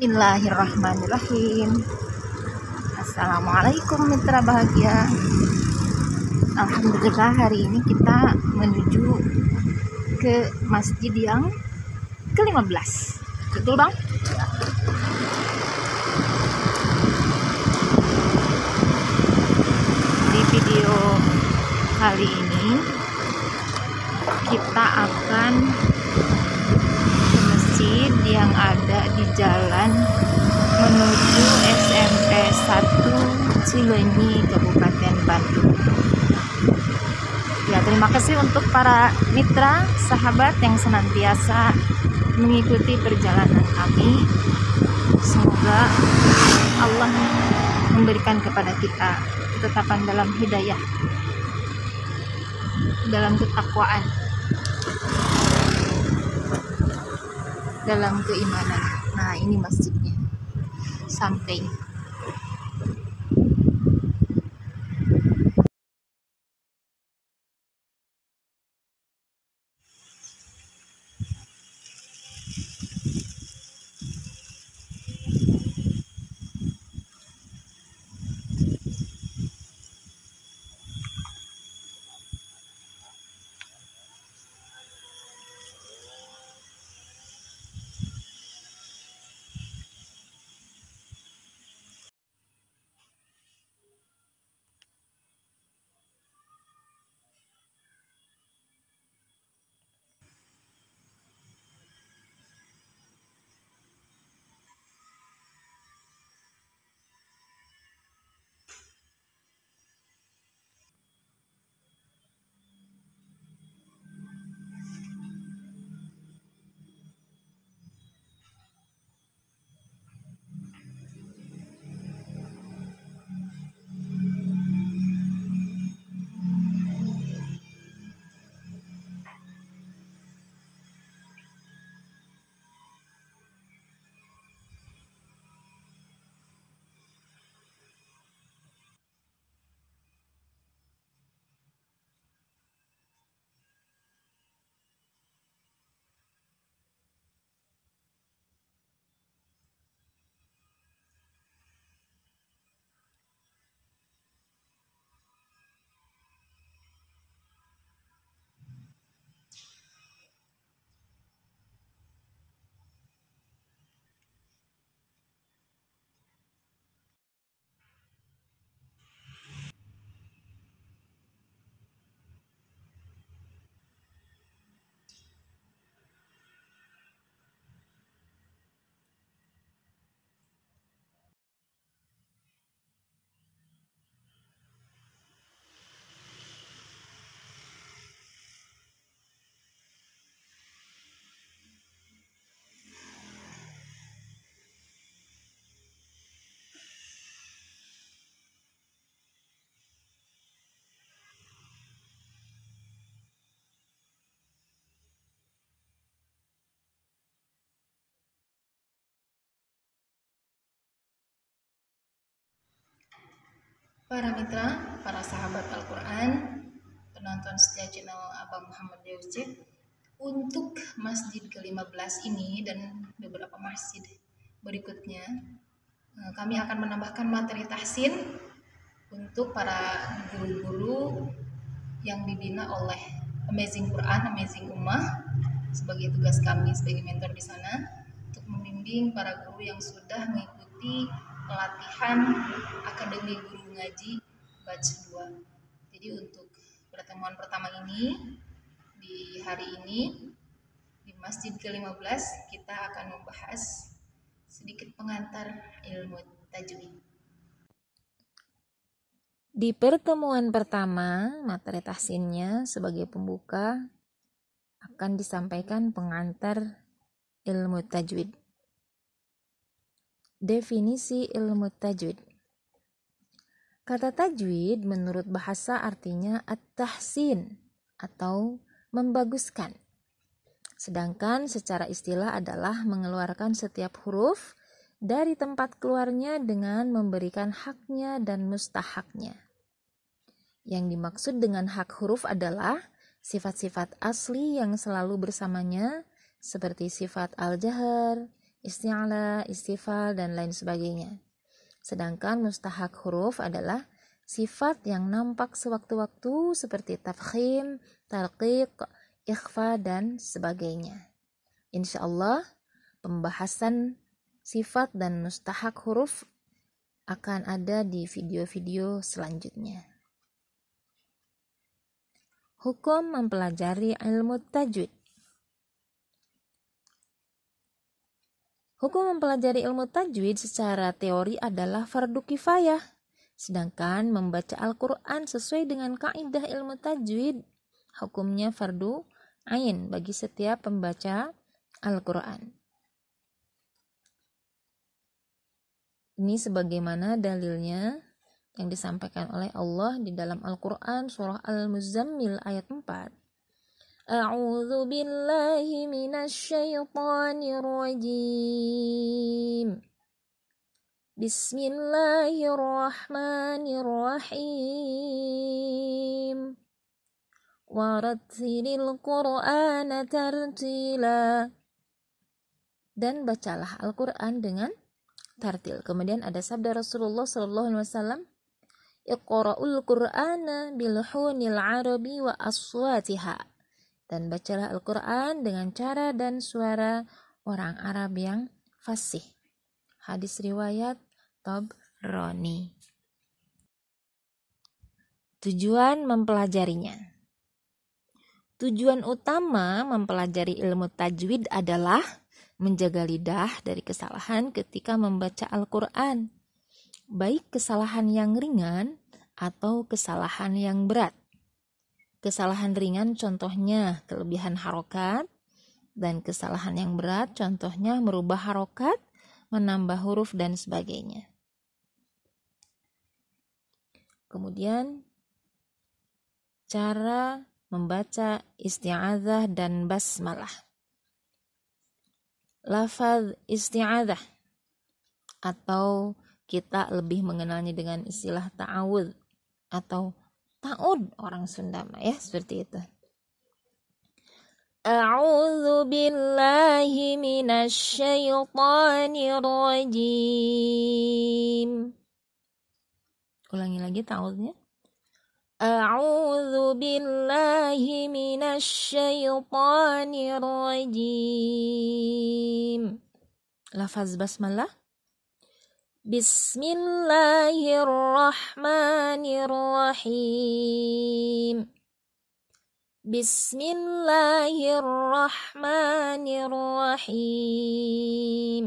Bismillahirrahmanirrahim. Assalamualaikum mitra bahagia. Alhamdulillah hari ini kita menuju ke masjid yang ke-15. Betul bang? Di video kali ini kita akan masjid yang ada di jalan menuju SMP 1 Cileunyi, Kabupaten Bandung. Ya, terima kasih untuk para mitra, sahabat yang senantiasa mengikuti perjalanan kami. Semoga Allah memberikan kepada kita ketetapan dalam hidayah, dalam ketakwaan, dalam keimanan. Nah, ini masjidnya sampai. Para mitra, para sahabat Al-Quran, penonton setia channel Abang Muhammad Yusuf, untuk masjid ke-15 ini dan beberapa masjid berikutnya, kami akan menambahkan materi tahsin untuk para guru-guru yang dibina oleh Amazing Quran, Amazing Ummah, sebagai tugas kami sebagai mentor di sana untuk membimbing para guru yang sudah mengikuti pelatihan Akademi Guru Ngaji Batch 2. Jadi untuk pertemuan pertama ini, di hari ini di Masjid ke-15 kita akan membahas sedikit pengantar ilmu tajwid. Di pertemuan pertama, materi tahsinnya sebagai pembuka akan disampaikan pengantar ilmu tajwid. Definisi ilmu tajwid. Kata tajwid menurut bahasa artinya at-tahsin atau membaguskan. Sedangkan secara istilah adalah mengeluarkan setiap huruf dari tempat keluarnya dengan memberikan haknya dan mustahaknya. Yang dimaksud dengan hak huruf adalah sifat-sifat asli yang selalu bersamanya seperti sifat al-jahar, isti'la, istifal, dan lain sebagainya. Sedangkan mustahak huruf adalah sifat yang nampak sewaktu-waktu seperti tafkhim, tarqiq, ikhfa, dan sebagainya. Insya Allah, pembahasan sifat dan mustahak huruf akan ada di video-video selanjutnya. Hukum mempelajari ilmu tajwid. Hukum mempelajari ilmu tajwid secara teori adalah fardu kifayah. Sedangkan membaca Al-Quran sesuai dengan kaidah ilmu tajwid, hukumnya fardu ain bagi setiap pembaca Al-Quran. Ini sebagaimana dalilnya yang disampaikan oleh Allah di dalam Al-Quran surah Al-Muzammil ayat 4. A'udzu billahi minasyaitonir rajim. Bismillahirrahmanirrahim. Warattilil Qur'ana tartila. Dan bacalah Al-Quran dengan tartil. Kemudian ada sabda Rasulullah SAW, Iqra'ul Qur'ana bilhunil arabi wa aswatiha. Dan bacalah Al-Quran dengan cara dan suara orang Arab yang fasih. Hadis riwayat Tabrani. Tujuan mempelajarinya. Tujuan utama mempelajari ilmu tajwid adalah menjaga lidah dari kesalahan ketika membaca Al-Quran, baik kesalahan yang ringan atau kesalahan yang berat. Kesalahan ringan contohnya kelebihan harokat, dan kesalahan yang berat contohnya merubah harokat, menambah huruf, dan sebagainya. Kemudian cara membaca isti'adzah dan basmalah. Lafaz isti'adzah, atau kita lebih mengenalnya dengan istilah ta'awudz atau ta'ud orang Sunda ya, seperti itu. A'udzu billahi minasyaitonir rajim. Ulangi lagi ta'udznya. A'udzu billahi minasyaitonir rajim. Lafaz basmalah. Bismillahirrahmanirrahim. Bismillahirrahmanirrahim.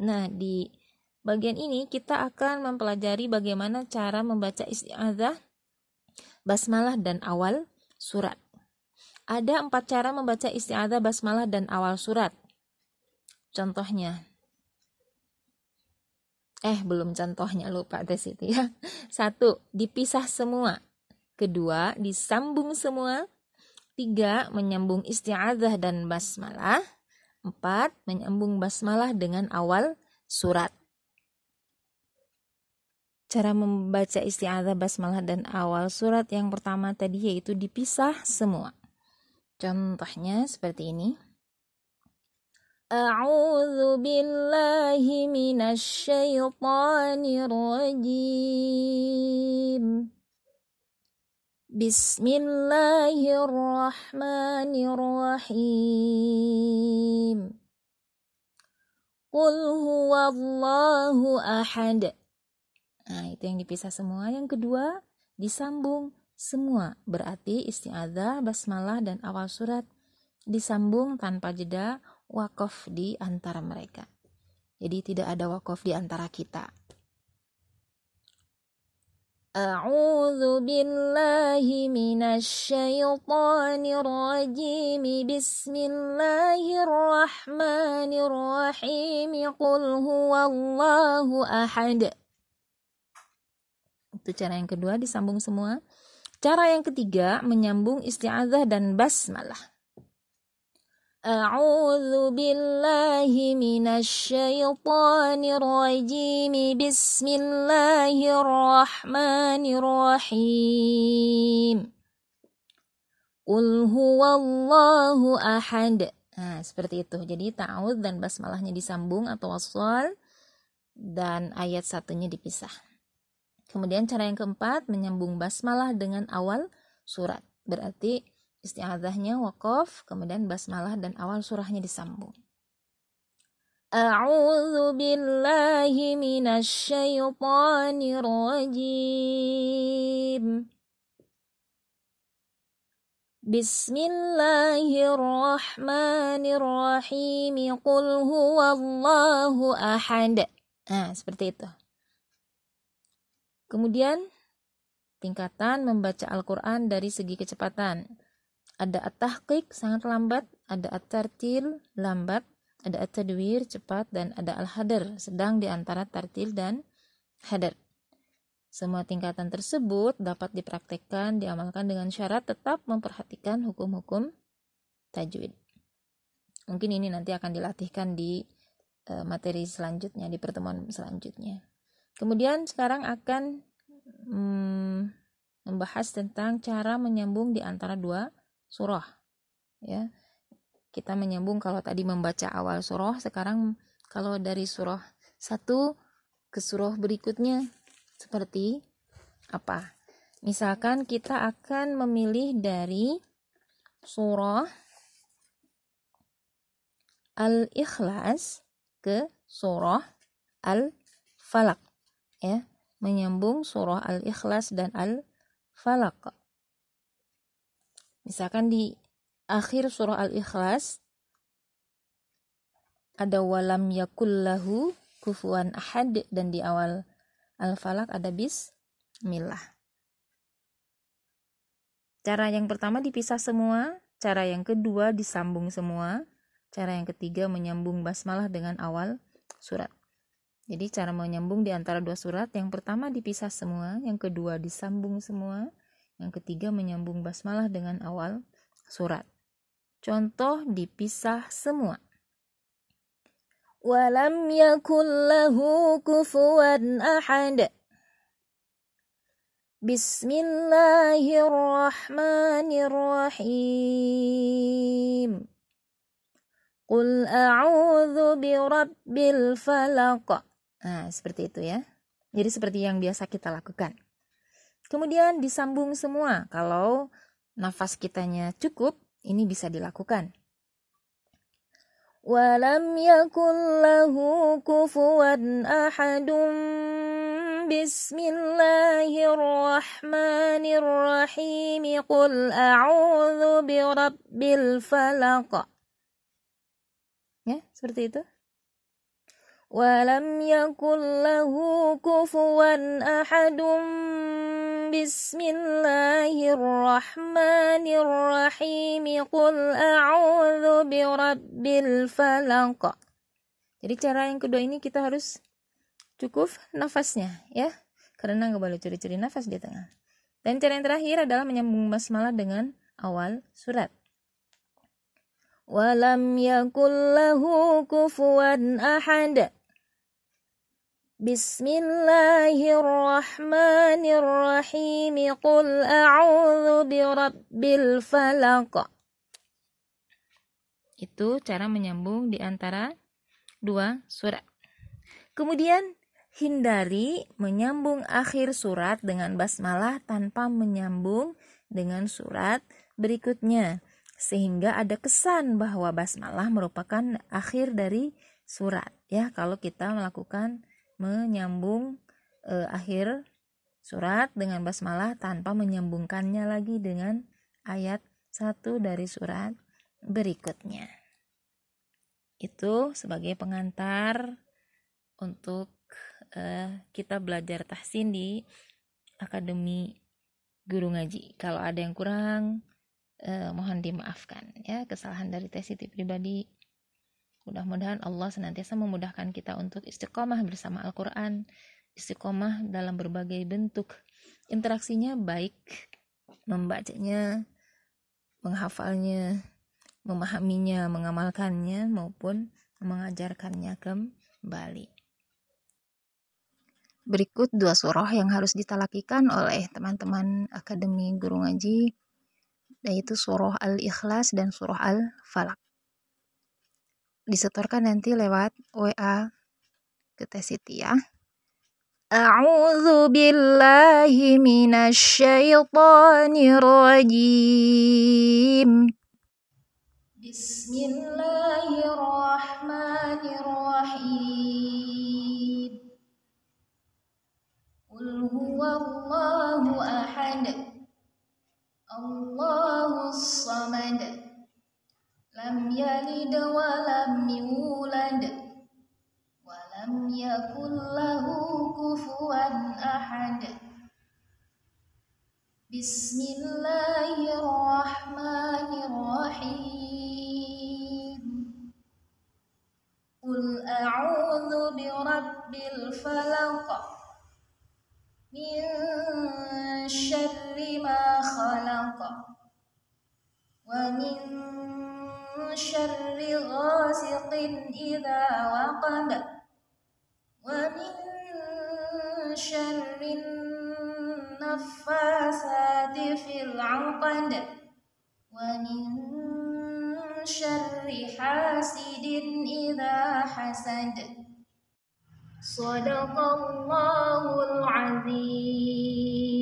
Nah, di bagian ini kita akan mempelajari bagaimana cara membaca isti'adzah, basmalah, dan awal surat. Ada 4 cara membaca isti'adzah, basmalah, dan awal surat. Contohnya. Belum contohnya, lupa di situ ya. 1. Dipisah semua. 2. Disambung semua. 3. Menyambung isti'adzah dan basmalah. 4. Menyambung basmalah dengan awal surat. Cara membaca isti'adzah, basmalah, dan awal surat yang pertama tadi yaitu dipisah semua. Contohnya seperti ini. A'udzu billahi minasyaitonir rajim. Bismillahirrahmanirrahim. Qul huwallahu ahad. Nah, itu yang dipisah semua. Yang kedua, disambung semua. Berarti isti'adzah, basmalah, dan awal surat disambung tanpa jeda, waqaf di antara mereka. Jadi tidak ada waqaf di antara kita. A'udzu billahi minasyaitonir rajim. Bismillahirrahmanirrahim. Qul huwallahu ahad. Itu cara yang kedua, disambung semua. Cara yang ketiga, menyambung isti'adzah dan basmalah. A'udzu billahi minasyaitonir rajim. Bismillahirrahmanirrahim. Qul huwallahu ahad. Nah, seperti itu. Jadi ta'awudz dan basmalahnya disambung atau wasal, dan ayat satunya dipisah. Kemudian cara yang keempat, menyambung basmalah dengan awal surat. Berarti isti'adzahnya waqaf, kemudian basmalah dan awal surahnya disambung. A'udzu billahi minasy syaithanir rajim. Bismillahirrahmanirrahim. Qul huwallahu ahad. Nah, seperti itu. Kemudian tingkatan membaca Al-Quran dari segi kecepatan. Ada at-tahqiq sangat lambat, ada at-tartil lambat, ada at-tadwir cepat, dan ada al-hadar sedang di antara tartil dan hadar. Semua tingkatan tersebut dapat dipraktekkan, diamalkan dengan syarat tetap memperhatikan hukum-hukum tajwid. Mungkin ini nanti akan dilatihkan di materi selanjutnya, di pertemuan selanjutnya. Kemudian sekarang akan membahas tentang cara menyambung di antara dua surah. Ya, kita menyambung kalau tadi membaca awal surah, sekarang kalau dari surah 1 ke surah berikutnya seperti apa? Misalkan kita akan memilih dari surah Al-Ikhlas ke surah Al-Falaq. Ya, menyambung surah Al-Ikhlas dan Al-Falaq. Misalkan di akhir surah Al-Ikhlas ada walam yakullahu kufuwan ahad, dan di awal Al-Falaq ada bismillah. Cara yang pertama dipisah semua, cara yang kedua disambung semua, cara yang ketiga menyambung basmalah dengan awal surat. Jadi cara menyambung di antara dua surat, yang pertama dipisah semua, yang kedua disambung semua, yang ketiga menyambung basmalah dengan awal surat. Contoh dipisah semua. Walam yakul lahu kufuwan ahad. Bismillahirrahmanirrahim. Qul a'udzu birabbil falaq. Nah, seperti itu ya. Jadi seperti yang biasa kita lakukan. Kemudian disambung semua. Kalau nafas kitanya cukup, ini bisa dilakukan. Walam yakul lahu kufuwan ahadun. Bismillahirrahmanirrahim. Qul a'udzu birabbil falaq. Ya, seperti itu. Walam yakul lahu kufuwan ahadun. Bismillahirrahmanirrahim. Qul a'udzu birabbil falaq. Jadi cara yang kedua ini kita harus cukup nafasnya ya, karena nggak boleh curi-curi nafas di tengah. Dan cara yang terakhir adalah menyambung basmalah dengan awal surat. Walam yakul lahu kufuwan ahad. Bismillahirrahmanirrahim. Qul a'udzu birabbil falaq. Itu cara menyambung di antara dua surat. Kemudian hindari menyambung akhir surat dengan basmalah tanpa menyambung dengan surat berikutnya, sehingga ada kesan bahwa basmalah merupakan akhir dari surat ya, kalau kita melakukan menyambung akhir surat dengan basmalah tanpa menyambungkannya lagi dengan ayat 1 dari surat berikutnya. Itu sebagai pengantar untuk kita belajar tahsin di Akademi Guru Ngaji. Kalau ada yang kurang, mohon dimaafkan ya, kesalahan dari Teh Siti pribadi. Mudah-mudahan Allah senantiasa memudahkan kita untuk istiqomah bersama Al-Quran, istiqomah dalam berbagai bentuk interaksinya, baik membacanya, menghafalnya, memahaminya, mengamalkannya, maupun mengajarkannya kembali. Berikut 2 surah yang harus ditalakikan oleh teman-teman Akademi Guru Ngaji, yaitu surah Al-Ikhlas dan surah Al-Falaq. disetorkan nanti lewat WA ke Teh Siti ya. A'udzu billahi minasyaitonir rajim. Bismillahirrahmanirrahim. Qul huwallahu ahad. Allahus samad. Lam yalid wa lam yulad. Wa lam yakul lahu kufuwan ahad. Bismillahirrahmanirrahim. Qul a'udzu birabbil falaq. Min syarri ma khalaq. Wa min syarri ghasiqin idza waqab. Wa min syarri naffasati fil 'uqad. Wa min syarri hasidin idza hasad. Shadaqallahul azim.